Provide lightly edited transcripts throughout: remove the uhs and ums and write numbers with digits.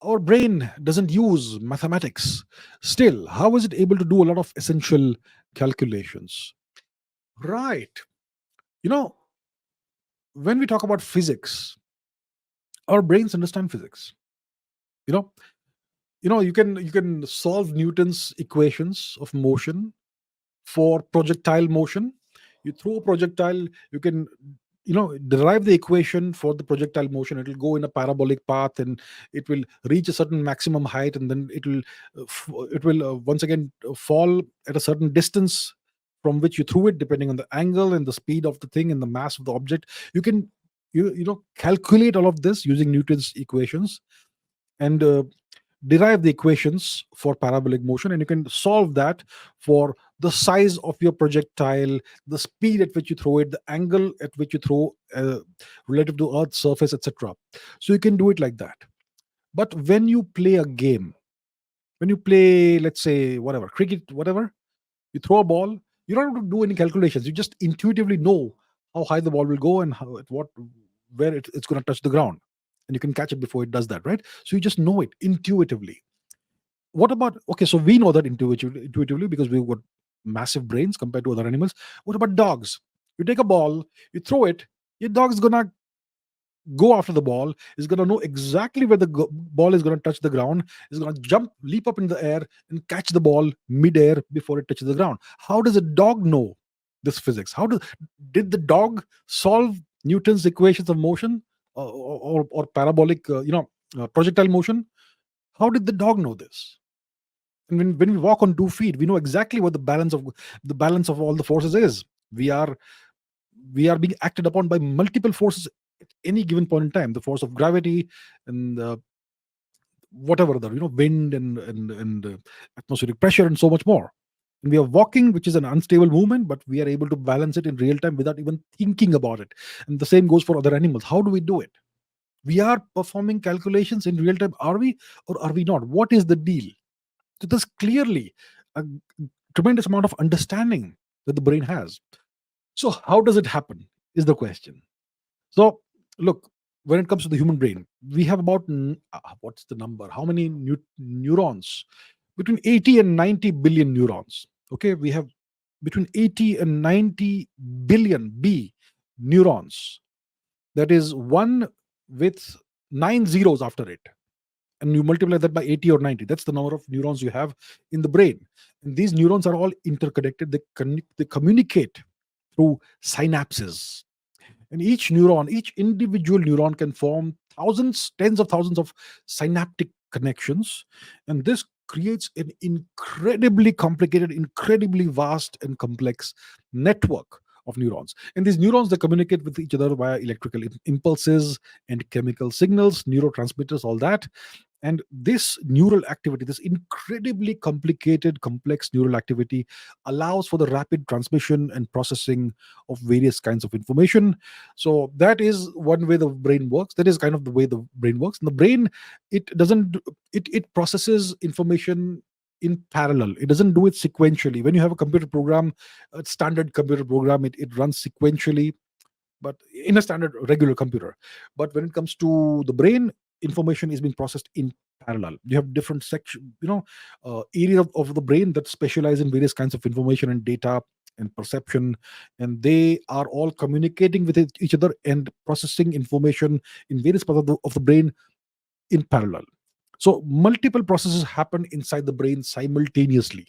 Our brain doesn't use mathematics. Still, how is it able to do a lot of essential calculations? Right. You know, when we talk about physics, our brains understand physics. You know, you can solve Newton's equations of motion for projectile motion. You throw a projectile, you can derive the equation for the projectile motion. It will go in a parabolic path, and it will reach a certain maximum height, and then it will once again fall at a certain distance from which you threw it, depending on the angle and the speed of the thing and the mass of the object. You can calculate all of this using Newton's equations, and derive the equations for parabolic motion, and you can solve that for the size of your projectile, the speed at which you throw it, the angle at which you throw, relative to earth's surface, etc. So you can do it like that. But when you play a game, when you play, let's say, whatever, cricket, whatever, you throw a ball, you don't have to do any calculations. You just intuitively know how high the ball will go and how at what where it's going to touch the ground, and you can catch it before it does that, right? So you just know it intuitively. What about, okay, so we know that intuitively because we've got massive brains compared to other animals. What about dogs? You take a ball, you throw it, your dog is gonna go after the ball, is gonna know exactly where the ball is gonna touch the ground, is gonna jump, leap up in the air, and catch the ball midair before it touches the ground. How does a dog know this physics? Did the dog solve Newton's equations of motion, or parabolic, projectile motion? How did the dog know this? And when we walk on 2 feet, we know exactly what the balance of all the forces is. We are being acted upon by multiple forces at any given point in time. The force of gravity, and whatever other, wind, and atmospheric pressure, and so much more. And we are walking, which is an unstable movement, but we are able to balance it in real time without even thinking about it. And the same goes for other animals. How do we do it? We are performing calculations in real time. Are we, or are we not? What is the deal? So there's clearly a tremendous amount of understanding that the brain has. So how does it happen is the question. So look, when it comes to the human brain, we have about, what's the number? How many neurons? Between 80 and 90 billion neurons. Okay, we have between 80 and 90 billion neurons. That is one with nine zeros after it, and you multiply that by 80 or 90. That's the number of neurons you have in the brain. And these neurons are all interconnected. They communicate through synapses. And each individual neuron can form thousands, tens of thousands of synaptic connections. And this creates an incredibly complicated, incredibly vast and complex network of neurons. And these neurons, they communicate with each other via electrical impulses and chemical signals, neurotransmitters, all that. And this neural activity, this incredibly complicated, complex neural activity, allows for the rapid transmission and processing of various kinds of information. So that is one way the brain works. That is kind of the way the brain works. And the brain, it doesn't it processes information in parallel. It doesn't do it sequentially. When you have a computer program, a standard computer program, it runs sequentially, but in a standard regular computer. But when it comes to the brain, information is being processed in parallel. You have different section, areas of the brain that specialize in various kinds of information and data and perception, and they are all communicating with each other and processing information in various parts of the brain in parallel. So multiple processes happen inside the brain simultaneously.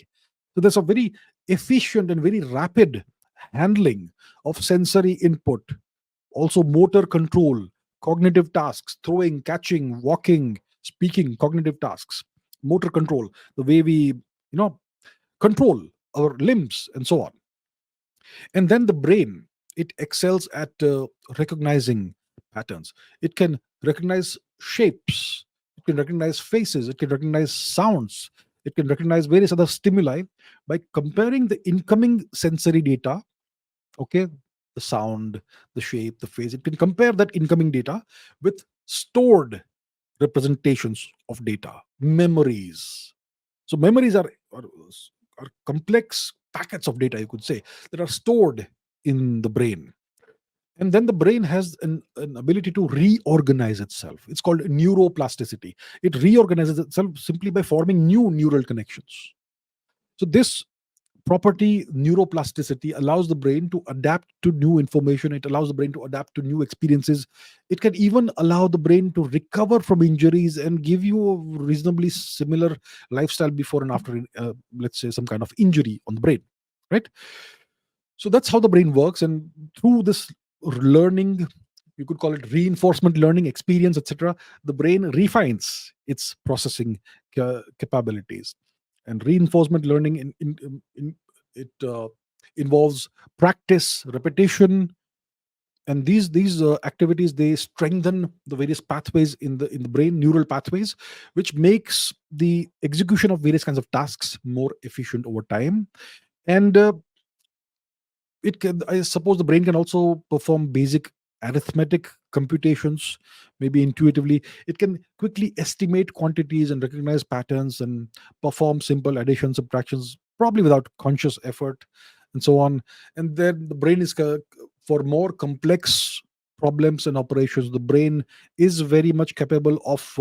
So there's a very efficient and very rapid handling of sensory input, also motor control, cognitive tasks, throwing, catching, walking, speaking, cognitive tasks, motor control, the way we, control our limbs and so on. And then the brain, it excels at recognizing patterns. It can recognize shapes, it can recognize faces, it can recognize sounds, it can recognize various other stimuli by comparing the incoming sensory data. Okay, the sound, the shape, the face, it can compare that incoming data with stored representations of data, memories. So memories are complex packets of data, you could say, that are stored in the brain. And then the brain has an ability to reorganize itself. It's called neuroplasticity. It reorganizes itself simply by forming new neural connections. So this property, neuroplasticity, allows the brain to adapt to new information. It allows the brain to adapt to new experiences. It can even allow the brain to recover from injuries and give you a reasonably similar lifestyle before and after, let's say, some kind of injury on the brain, right? So that's how the brain works. And through this learning, you could call it reinforcement learning, experience, etc., the brain refines its processing capabilities. And reinforcement learning it involves practice, repetition, and these activities, they strengthen the various pathways in the brain, neural pathways, which makes the execution of various kinds of tasks more efficient over time. And it can, I suppose, the brain can also perform basic arithmetic computations, maybe intuitively. It can quickly estimate quantities and recognize patterns and perform simple addition, subtractions, probably without conscious effort, and so on. And then the brain is for more complex problems and operations, the brain is very much capable of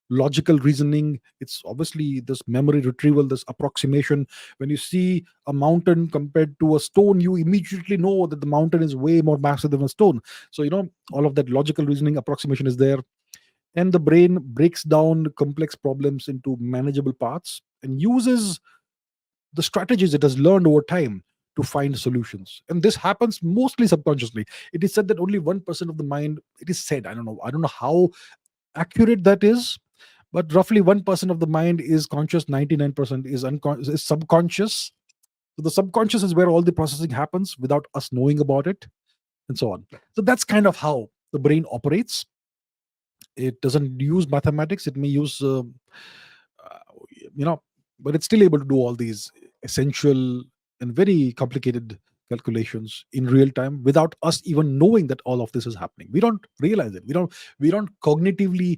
logical reasoning. It's obviously this memory retrieval, this approximation. When you see a mountain compared to a stone, you immediately know that the mountain is way more massive than a stone. So all of that logical reasoning, approximation is there. And the brain breaks down complex problems into manageable parts and uses the strategies it has learned over time to find solutions. And this happens mostly subconsciously. It is said that only 1% of the mind, it is said, I don't know how accurate that is, but roughly 1% of the mind is conscious, 99% is subconscious. So the subconscious is where all the processing happens without us knowing about it, and so on. So that's kind of how the brain operates. It doesn't use mathematics. It may use uh, you know but it's still able to do all these essential and very complicated calculations in real time without us even knowing that all of this is happening. We don't realize it. We don't cognitively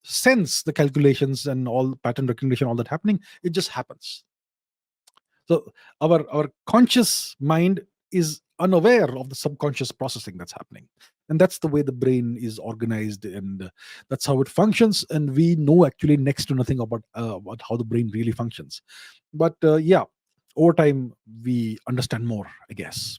sense the calculations and all pattern recognition, all that happening. It just happens. So our conscious mind is unaware of the subconscious processing that's happening. And that's the way the brain is organized, and that's how it functions. And we know actually next to nothing about how the brain really functions. But yeah, over time we understand more, I guess.